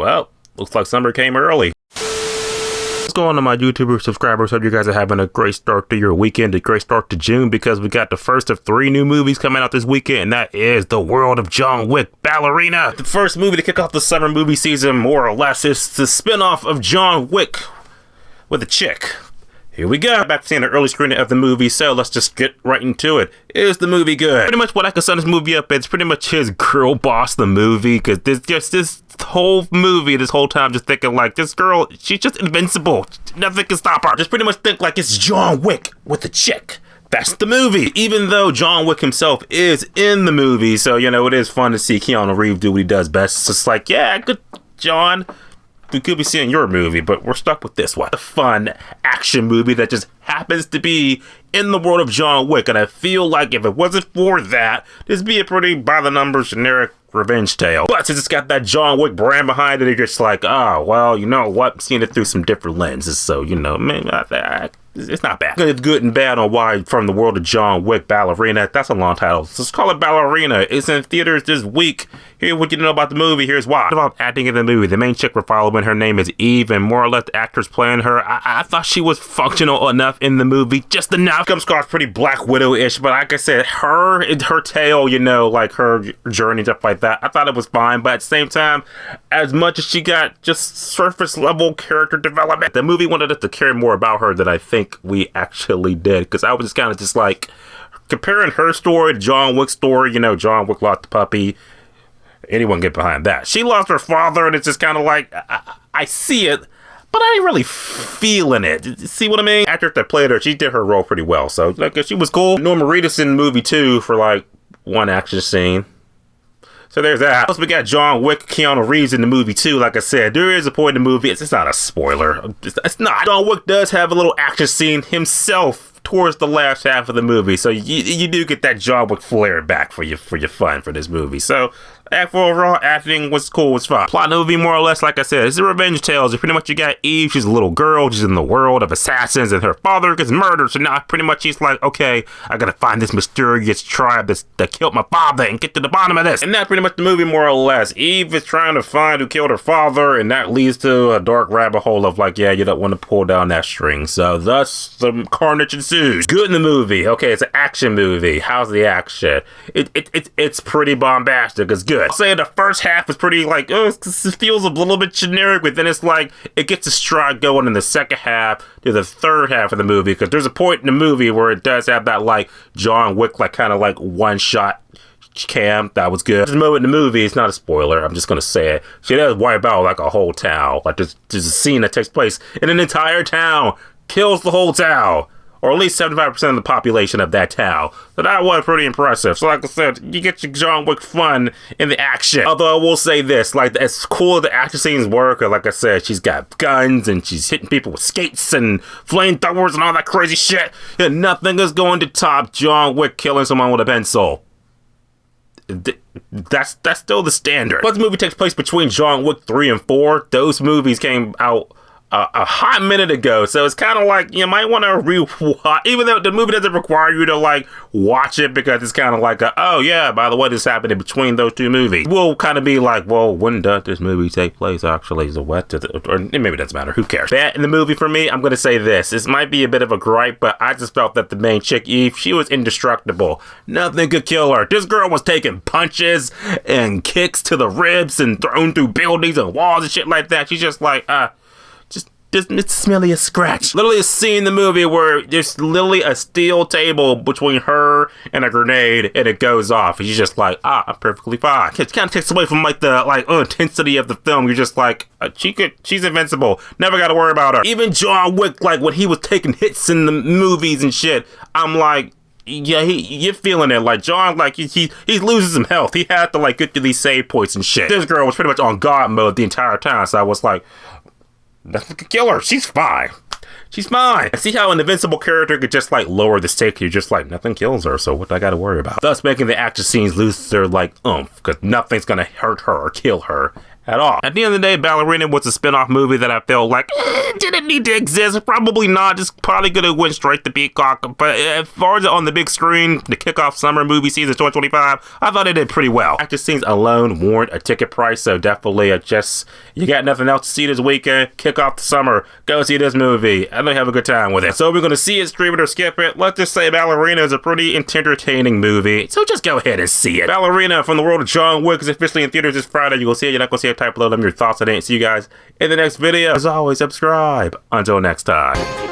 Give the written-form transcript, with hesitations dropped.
Well, looks like summer came early. What's going on, my YouTuber subscribers? Hope you guys are having a great start to your weekend, a great start to June, because we got the first of 3 new movies coming out this weekend, and that is The World of John Wick, Ballerina. The first movie to kick off the summer movie season, more or less, is the spin-off of John Wick with a chick. Here we go. Back to seeing an early screening of the movie, so let's just get right into it. Is the movie good? Pretty much what I could sum this movie up, it's pretty much his girl boss the movie, because there's just this whole movie, this whole time just thinking like, this girl, she's just invincible. Nothing can stop her. Just pretty much think like it's John Wick with a chick. That's the movie. Even though John Wick himself is in the movie, so, you know, it is fun to see Keanu Reeves do what he does best. It's just like, yeah, good, John. We could be seeing your movie, but we're stuck with this one. A fun action movie that just happens to be in the world of John Wick, and I feel like if it wasn't for that, this would be a pretty by-the-numbers generic revenge tale. But since it's got that John Wick brand behind it, it's just like, oh, well, you know what? I'm seeing it through some different lenses, so, you know, man, it's not bad. It's good and bad on why from the world of John Wick, Ballerina. That's a long title. So let's call it Ballerina. It's in theaters this week. Here's what you know about the movie. Here's why. About acting in the movie, the main chick we're following, her name is Eve, and more or less the actress playing her, I thought she was functional enough in the movie, just enough. Comes across pretty Black Widow-ish, but like I said, her tale, you know, like her journey and stuff like that, I thought it was fine, but at the same time, as much as she got just surface level character development, the movie wanted us to care more about her than I think we actually did, because I was just kind of just like comparing her story to John Wick's story. You know, John Wick lost the puppy. Anyone get behind that? She lost her father, and it's just kind of like I see it, but I ain't really feeling it. See what I mean? Actress that played her, she did her role pretty well, so like she was cool. Norma Reedus in the movie too for like one action scene. So there's that. Plus we got John Wick, Keanu Reeves in the movie too. Like I said, there is a point in the movie, it's not a spoiler. It's not. John Wick does have a little action scene himself towards the last half of the movie. So you do get that John Wick flair back for your fun for this movie. So for overall acting was cool, was fun. Plot of the movie, more or less, like I said, it's a revenge tale. So pretty much you got Eve, she's a little girl, she's in the world of assassins, and her father gets murdered. So now pretty much she's like, okay, I gotta find this mysterious tribe that killed my father and get to the bottom of this. And that's pretty much the movie, more or less. Eve is trying to find who killed her father, and that leads to a dark rabbit hole of like, yeah, you don't want to pull down that string. So thus some carnage ensues. Good in the movie. Okay, it's an action movie. How's the action? It's pretty bombastic. It's good. I'll say the first half is pretty like, it feels a little bit generic, but then it's like it gets a stride going in the second half to the third half of the movie, because there's a point in the movie where it does have that like John Wick like kind of like one shot cam. That was good. There's a moment in the movie, it's not a spoiler, I'm just gonna say it, she does wipe out like a whole town. Like there's a scene that takes place in an entire town, kills the whole town, or at least 75% of the population of that town. So that was pretty impressive. So like I said, you get your John Wick fun in the action. Although I will say this, like as cool as the action scenes were, like I said, she's got guns and she's hitting people with skates and flamethrowers and all that crazy shit. And nothing is going to top John Wick killing someone with a pencil. That's still the standard. But the movie takes place between John Wick 3 and 4. Those movies came out a hot minute ago, so it's kind of like you might want to rewatch, even though the movie doesn't require you to like watch it, because it's kind of like oh yeah, by the way, this happened in between those two movies. We'll kind of be like, well, when does this movie take place actually? So what? Or maybe it doesn't matter. Who cares? That in the movie for me, I'm gonna say this might be a bit of a gripe, but I just felt that the main chick Eve, she was indestructible. Nothing could kill her. This girl was taking punches and kicks to the ribs and thrown through buildings and walls and shit like that. She's just like it's merely a scratch. Literally a scene in the movie where there's literally a steel table between her and a grenade, and it goes off. And she's just like, I'm perfectly fine. It kind of takes away from like the intensity of the film. You're just like, she's invincible. Never got to worry about her. Even John Wick, like when he was taking hits in the movies and shit, I'm like, yeah, you're feeling it. Like John, like he losing some health. He had to like get to these save points and shit. This girl was pretty much on God mode the entire time. So I was like, nothing could kill her. She's fine. She's fine. I see how an invincible character could just like lower the stake. You're just like, nothing kills her, so what do I gotta worry about? Thus making the action scenes lose their like oomph, because nothing's gonna hurt her or kill her at all. At the end of the day, Ballerina was a spin-off movie that I felt like didn't need to exist. Probably not. Just probably could have went straight to Peacock. But as far as on the big screen, the kickoff summer movie season 2025, I thought it did pretty well. Actor scenes alone warrant a ticket price, so definitely just you got nothing else to see this weekend, kick off the summer, go see this movie. I know you have a good time with it. So we're gonna see it, stream it, or skip it. Let's just say Ballerina is a pretty entertaining movie, so just go ahead and see it. Ballerina from the World of John Wick is officially in theaters this Friday. You will see it. You're not gonna see it. Type below them your thoughts on it. See you guys in the next video. As always, subscribe. Until next time.